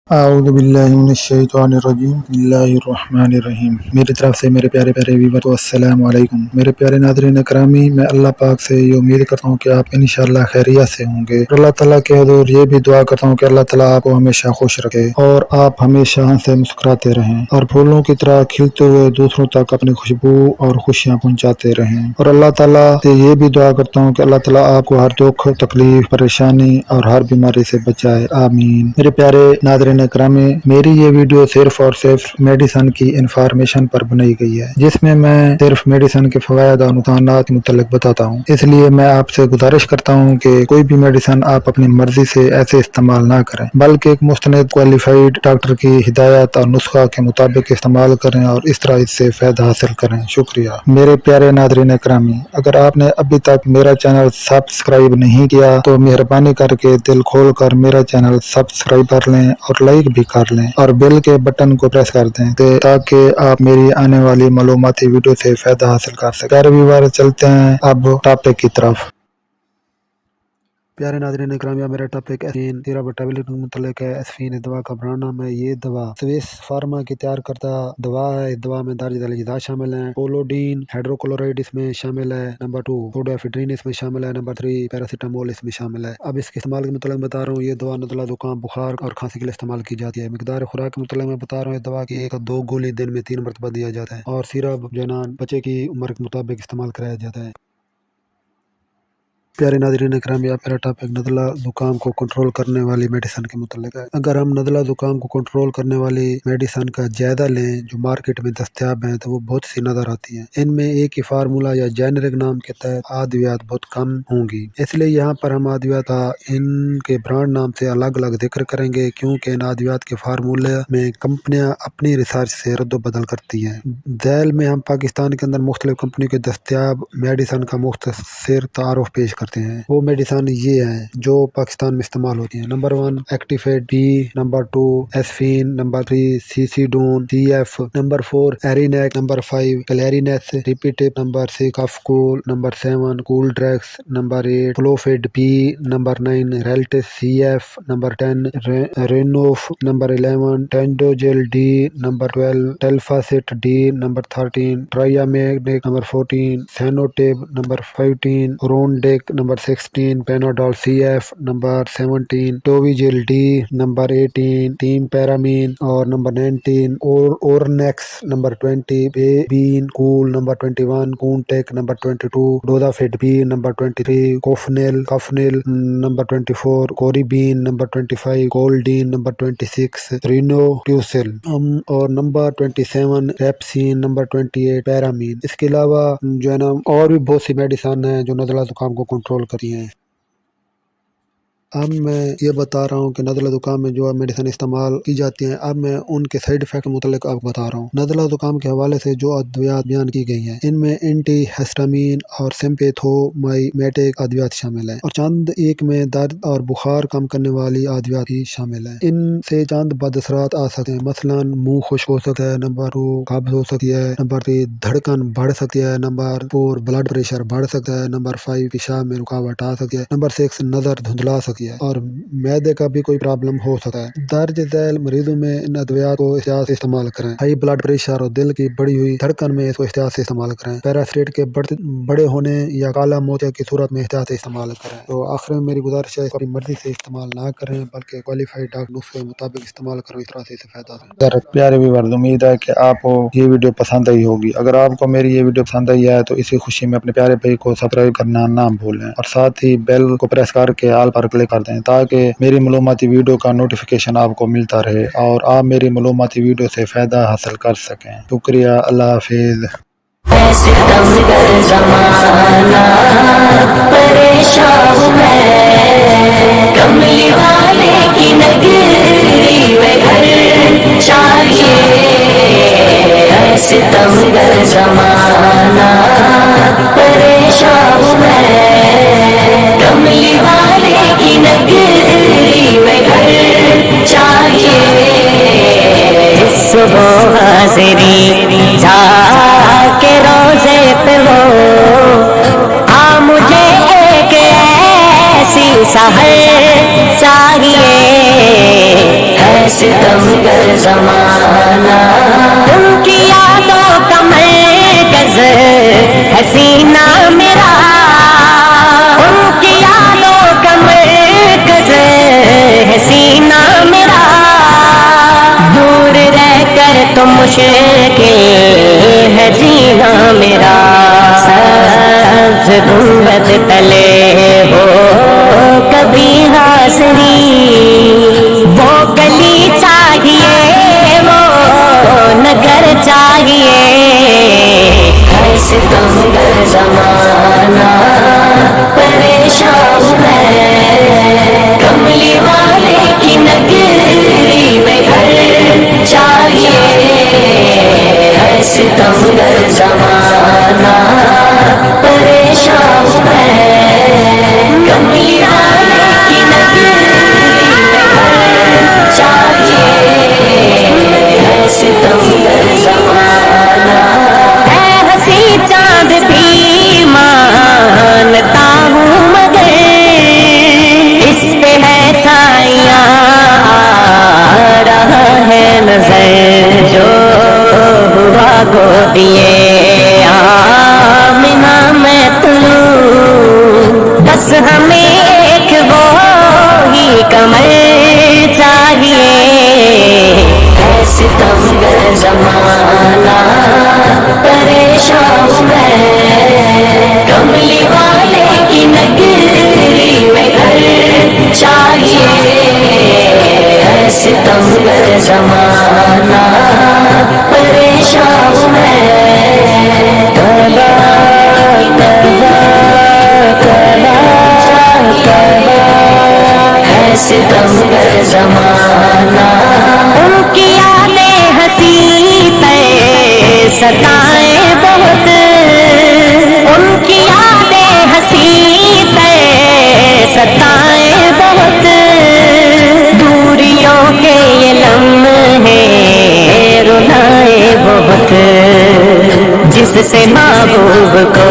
اعوذ باللہ من الشیطان الرجیم بسم اللہ الرحمن الرحیم۔ میری طرف سے میرے پیارے ویور السلام علیکم۔ میرے پیارے ناظرین اکرامی، میں اللہ پاک سے یہ امید کرتا ہوں کہ آپ انشاءاللہ خیریت سے ہوں گے، اور اللہ تعالیٰ کے حضور یہ بھی دعا کرتا ہوں کہ اللہ تعالیٰ آپ کو ہمیشہ خوش رکھے اور آپ ہمیشہ ہنسے مسکراتے رہیں اور پھولوں کی طرح کھلتے ہوئے دوسروں تک اپنی خوشبو اور خوشیاں پہنچاتے رہیں، اور اللہ تعالیٰ سے یہ بھی دعا کرتا ہوں کہ اللہ تعالیٰ آپ کو ہر دکھ، تکلیف، پریشانی اور ہر بیماری سے بچائے، آمین۔ میرے پیارے ناظرین اکرامی، میری یہ ویڈیو صرف اور صرف میڈیسن کی انفارمیشن پر بنائی گئی ہے، جس میں میں صرف میڈیسن کے فوائد اور نقصانات کے متعلق بتاتا ہوں۔ اس لیے میں آپ سے گزارش کرتا ہوں کہ کوئی بھی میڈیسن آپ اپنی مرضی سے ایسے استعمال نہ کریں، بلکہ ایک مستند کوالیفائڈ ڈاکٹر کی ہدایت اور نسخہ کے مطابق استعمال کریں اور اس طرح اس سے فائدہ حاصل کریں۔ شکریہ۔ میرے پیارے ناظرین اکرامی، اگر آپ نے ابھی تک میرا چینل سبسکرائب نہیں کیا تو مہربانی کر کے دل کھول کر میرا چینل سبسکرائب کر لیں اور لائک بھی کر لیں اور بیل کے بٹن کو پریس کر دیں تاکہ آپ میری آنے والی معلوماتی ویڈیو سے فائدہ حاصل کر سکیں۔ پیارے ویور، چلتے ہیں اب ٹاپک کی طرف۔ پیارے ناظرین اکرامی، میرا ٹاپک ایسفین 13 ٹیبلٹ کے متعلق ہے۔ ایسفین اس دوا کا برانڈ نام ہے۔ یہ دوا سویس فارما کی تیار کردہ دوا ہے۔ اس دوا میں درج ذیل اجزاء شامل ہیں: پولوڈین ہائیڈروکلورائڈ اس میں شامل ہے، نمبر 2 سوڈویفیڈرین اس میں شامل ہے، نمبر 3 پیراسیٹامول اس میں شامل ہے۔ اب اس کے استعمال کے متعلق بتا رہا ہوں۔ یہ دوا نزلہ، زکام، بخار اور کھانسی کے لیے استعمال کی جاتی ہے۔ مقدار خوراک کے متعلق میں بتا رہا ہوں۔ اس دوا کی 1 2 گولی دن میں 3 مرتبہ دیا جاتا ہے اور سیرپ بچے کی عمر کے مطابق استعمال کرایا جاتا ہے۔ پیارے ناظرین اکرامی، میرا ٹاپک نزلہ زکام کو کنٹرول کرنے والی میڈیسن کے متعلق ہے۔ اگر ہم نزلہ زکام کو کنٹرول کرنے والی میڈیسن کا جائزہ لیں جو مارکیٹ میں دستیاب ہیں تو وہ بہت سی نظر آتی ہیں۔ ان میں ایک ہی فارمولہ یا جینرک نام کے تحت ادویات بہت کم ہوں گی، اس لیے یہاں پر ہم ادویات کا ان کے برانڈ نام سے الگ الگ ذکر کریں گے، کیونکہ ان ادویات کے فارمولے میں کمپنیاں اپنی ریسرچ سے رد و بدل کرتی ہیں۔ ذیل میں ہم پاکستان کے اندر مختلف کمپنیوں کے دستیاب میڈیسن کا مختصر تعارف پیش کرتے ہیں۔ وہ میڈیسن یہ ہیں جو پاکستان میں استعمال ہوتی ہیں: نمبر 1 ایکٹیفیٹ بی، نمبر 2 ایسفین، نمبر 3 سیسیڈون سی ایف، نمبر 4 ایرینیک، نمبر 5 کلیرینیس ریپیٹیو، نمبر 6 کفکول، نمبر 7 کول ڈریکس، نمبر 8 فلوفیڈ بی، نمبر 9 ریلٹس سی ایف، نمبر 10 رینوف، نمبر 11 ٹینڈوجل D, number 12 Telfast D, number 13 Triaminic, number 14 Sinutab, number 15 Rondec, number 16 Panadol C F, number 17 ٹوویجل D, number 18 team پیرامین اور number 19 Ornex, number 20 بین کول، number 21 Contac, number 22 ڈوزافیٹ بی، نمبر 23 کفنل، نمبر 24 کوریبین، نمبر 25 کولڈین، نمبر 26 رینوٹیوسل اور نمبر 27 ریپسین، نمبر 28 پیرامین۔ اس کے علاوہ جو ہے نا اور بھی بہت سی میڈیسن ہیں جو نزلہ زکام کو کنٹرول کرتی ہیں۔ اب میں یہ بتا رہا ہوں کہ نزلہ زکام میں جو میڈیسن استعمال کی جاتی ہیں، اب میں ان کے سائیڈ افیکٹ متعلق آپ کو بتا رہا ہوں۔ نزلہ زکام کے حوالے سے جو ادویات بیان کی گئی ہیں، ان میں اینٹی ہسٹامین اور سمپیتھومائمیٹک ادویات شامل ہیں، اور چند ایک میں درد اور بخار کم کرنے والی ادویات بھی شامل ہیں۔ ان سے چند بد اثرات آ سکتے ہیں، مثلا منہ خشک ہو سکتا ہے، نمبر 2 قبض ہو سکتی ہے، نمبر 3 دھڑکن بڑھ سکتی ہے، نمبر 4 بلڈ پریشر بڑھ سکتا ہے، نمبر 5 پیشاب میں رکاوٹ آ سکتی ہے، نمبر 6 نظر دھندلا سکتی ہے اور معدے کا بھی کوئی پرابلم ہو سکتا ہے۔ درج ذیل مریضوں میں ان ادویات کو احتیاط سے استعمال کریں۔ ہائی بلڈ پریشر اور دل کی بڑھی ہوئی دھڑکن میں اس کو احتیاط سے استعمال کریں۔ پیراسائٹ کے بڑے ہونے یا کالا موتیا کی صورت میں احتیاط سے استعمال کریں۔ تو آخر میں میری گزارش ہے، اپنی مرضی سے استعمال نہ کریں بلکہ کوالیفائڈ ڈاکٹر نسخے کے مطابق استعمال کریں، اس طرح سے اسے فائدہ ہے۔ پیارے ویور، امید ہے کہ آپ کو یہ ویڈیو پسند آئی ہوگی۔ اگر آپ کو میری یہ ویڈیو پسند آئی ہے تو اسی خوشی میں اپنے پیارے بھائی کو سبسکرائب کرنا نہ بھولیں اور ساتھ ہی بیل کو پریس کر کے آل پر کلک کر دیں تاکہ میری معلوماتی ویڈیو کا نوٹیفیکیشن آپ کو ملتا رہے اور آپ میری معلوماتی ویڈیو سے فائدہ حاصل کر سکیں۔ شکریہ، اللہ حافظ۔ ستم گر زمانہ پریشان ہوں میں، کملی والے کی نگری میں گھر چاہیے۔ ستم گر زمانہ پریشان ہوں میں، کملی والے کی نگری میں گھر چاہیے۔ صبح حاضری جا کے روزے پہ ہو، مجھے ایک ایسی سحر چاہیے۔ ستمگر زمانہ، ان کی یادوں کا مرکز ہے سینہ میرا، ان کی یادوں کا مرکز ہے سینہ میرا، دور رہ کر تو مشکل ہے جینا میرا، سبز گنبد تلے ہو کبھی حاضری، وہ گلی چاہیے وہ نگر چاہیے، ہے ستمگر زمانہ پریشان ہے، کملی والے کی نگری میں گھر چاہیے، ہے ستمگر زمانہ پریشان ہے، کملی والے کی نگری میں گھر چاہیے، ہے ستمگر زمانہ، ہے ہنسی چاند بھی مانتا ہوں مگر اس پہ ہے سایہ آ رہا ہے نظر، جو ہوا گودیے آمنہ میں طلوع، بس ہمیں ایک وہی کمر چاہیے، ہے ستمگر زمانہ پریشان ہے، کملی والے کی نگری میں گھر چاہیے، ہے ستمگر زمانہ پریشان ہے، کلا کلا کلا کلا، ہے ستمگر زمانہ، ان کی یادیں ہنسی پہ ستائیں بہت، ان کی یادیں ہنسی پہ ستائیں بہت، دوریوں کے یہ لمحے رلائیں بہت، جس سے محبوب کو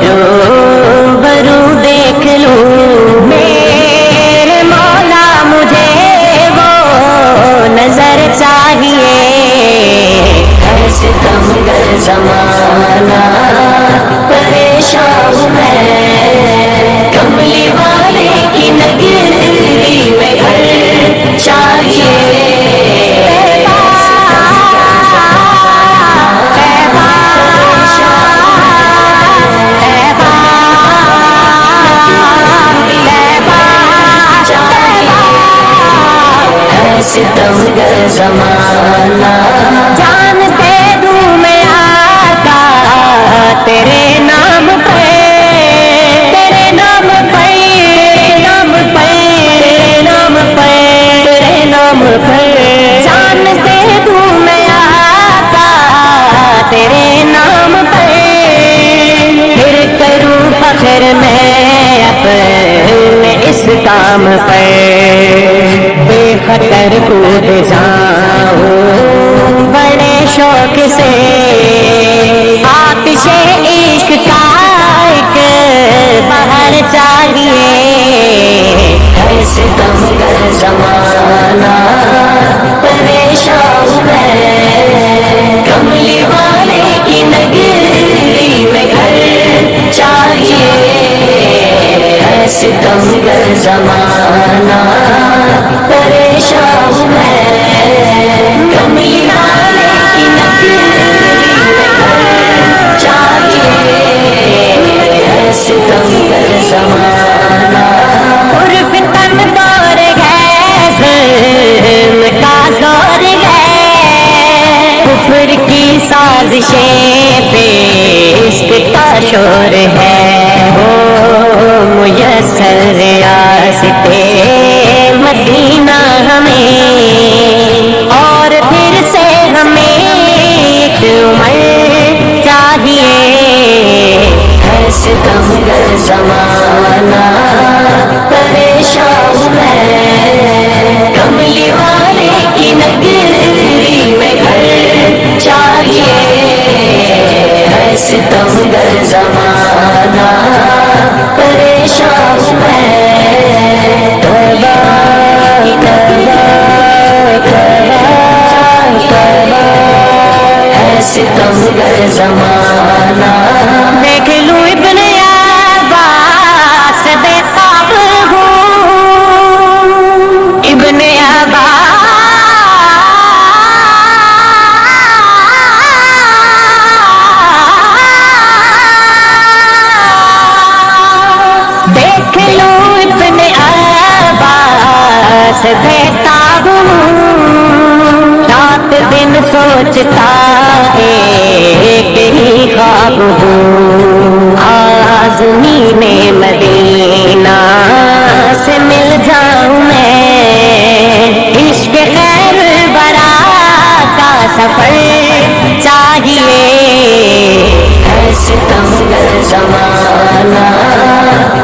روبرو دیکھ لوں، میرے مولا مجھے وہ نظر چاہیے، ہے ستمگر زمانہ پریشان ہے، کملی والے کی نگری میں گھر چاہیے، ستمگر زمانہ، جان دے دوں میں آقا تیرے نام پہ، تیرے نام پہ، نام پہ، نام پہ، تیرے نام پہ، جان دے دوں میں آقا تیرے نام پہ، پھر کروں فخر میں اپنے اس کام پہ، بے خطر کود جاؤں بڑے شوق سے، آتش عشق کا ایک بہر چاہیے، ہے ستمگر زمانہ پریشان ہے، کملی والے کی نگری میں گھر چاہیے، ہے ستمگر زمانہ پریشان ہے، کملی والے کی نگری میں گھر چاہیے، ہے ستمگر زمانہ، عرف تن دور ہے ظلم کا دور ہے، کفر کی سازشیں پہ عشق کا شور ہے، ہو میسر ریاستِ مدینہ ہمیں، اور پھر سے ہمیں ایک عمر چاہیے، ہے ستمگر زمانہ پریشان ہے، کملی والے کی نگری میں گھر چاہیے، ہے ستمگر زمانہ پریشان ہے، توبہ توبہ ستمگر زمانہ دیکھ لوں ابن عباس بے خواب ہوں ابن عباس دیکھ لوں ابن عباس بےتاب ہوں رات دن سوچتا ایک ہی خواب ہوں آزمین مدینہ سے مل جاؤں میں عشق خیر برا کا سفر چاہیے ہے ستمگر زمانہ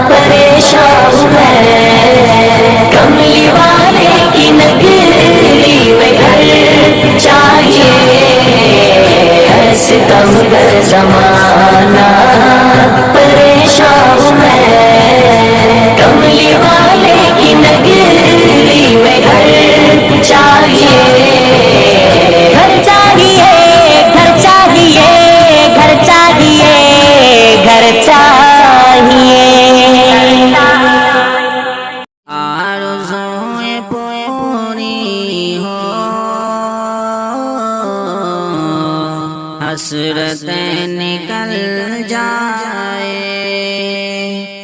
پریشان میں کملی والے کی نگری میں گھر چاہیے ہے ستمگر زمانہ پریشان میں کملی والے کی نگری میں گھر چاہیے گھر چاہیے گھر چاہیے گھر چاہیے گھر چاہیے آرزوئیں پوری ہو حسرتیں نکل جائے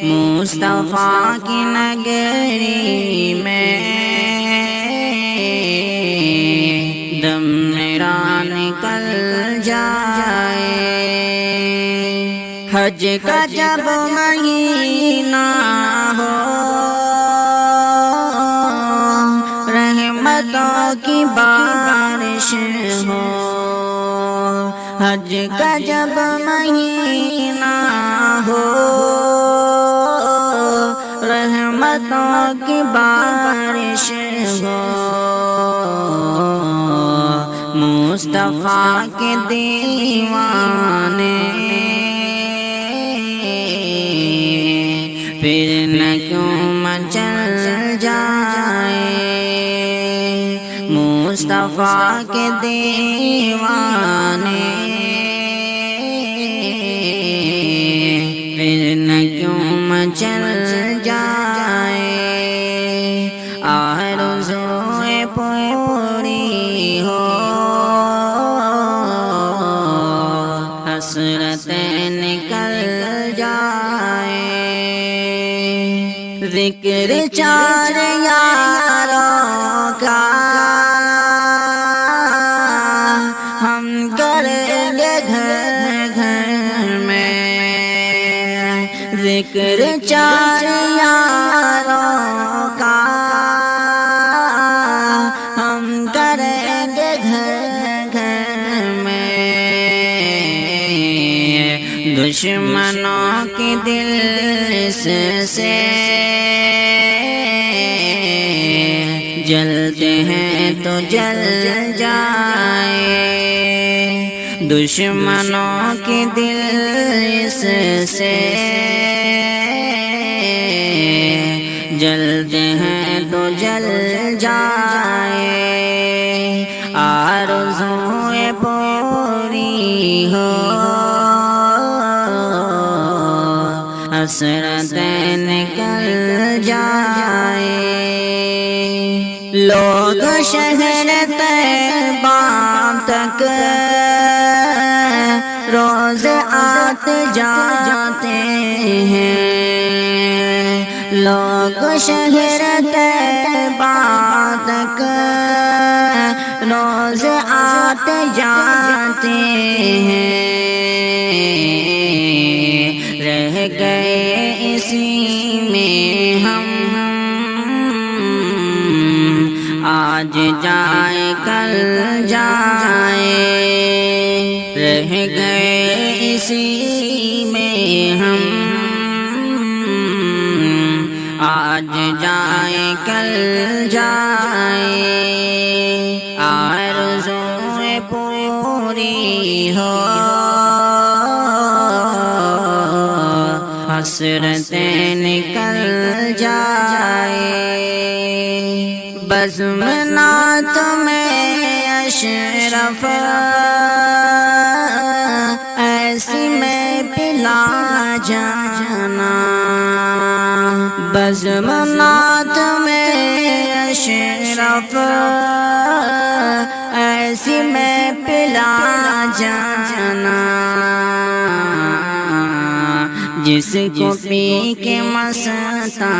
مصطفیٰ کی نگری میں دم میرا نکل جائے حج کا جب مہینہ ہو رحمتوں کی بارش ہو حج کا جب مہینہ ہو رحمتوں کی بارش ہو مصطفیٰ کے دیوانے پھر نہ کیوں مچل جائے مصطفیٰ کے دیوانے پھر نہ کیوں مچل جائے آرزوئیں پوری ہو حسرتیں نکل جائے ذکر چار یاروں کا ہم کریں گے گھر گھر میں ذکر چار یاروں کا ہم کریں گے گھر گھر میں دشمنوں کے دل سے جلتے ہیں تو جل جائے دشمنوں کے دل سے جلتے ہیں تو جل جائے آرزوئیں پوری ہو حسرتیں نکل جائے لوگ شہر طیبہ تک روز آتے جاتے ہیں لوگ شہر طیبہ تک روز آتے جاتے ہیں رہ گئے اسی میں ہم آج جائے کل جائے رہ گئے اسی میں ہم آج جائے کل جائے آرزوئیں پوری ہو حسرتیں نکل جائے بزم نعت میں اشرف ایسی میں پلا جانا، بزمنات میں اشرف ایسی میں پلا جانا، جس کو پی کے مستانے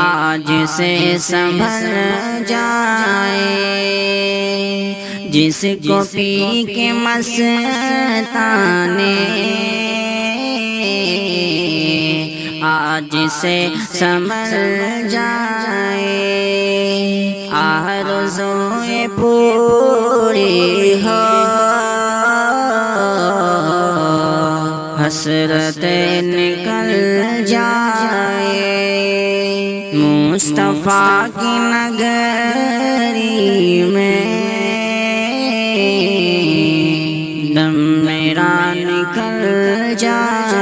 آج سے سنبھل جائے، جس کو پی کے مستانے آج سے سنبھل جائے، آرزوئیں پوری ہو، حسرتیں نکل جائے، مصطفیٰ کی نگری میں دم میرا نکل جائے۔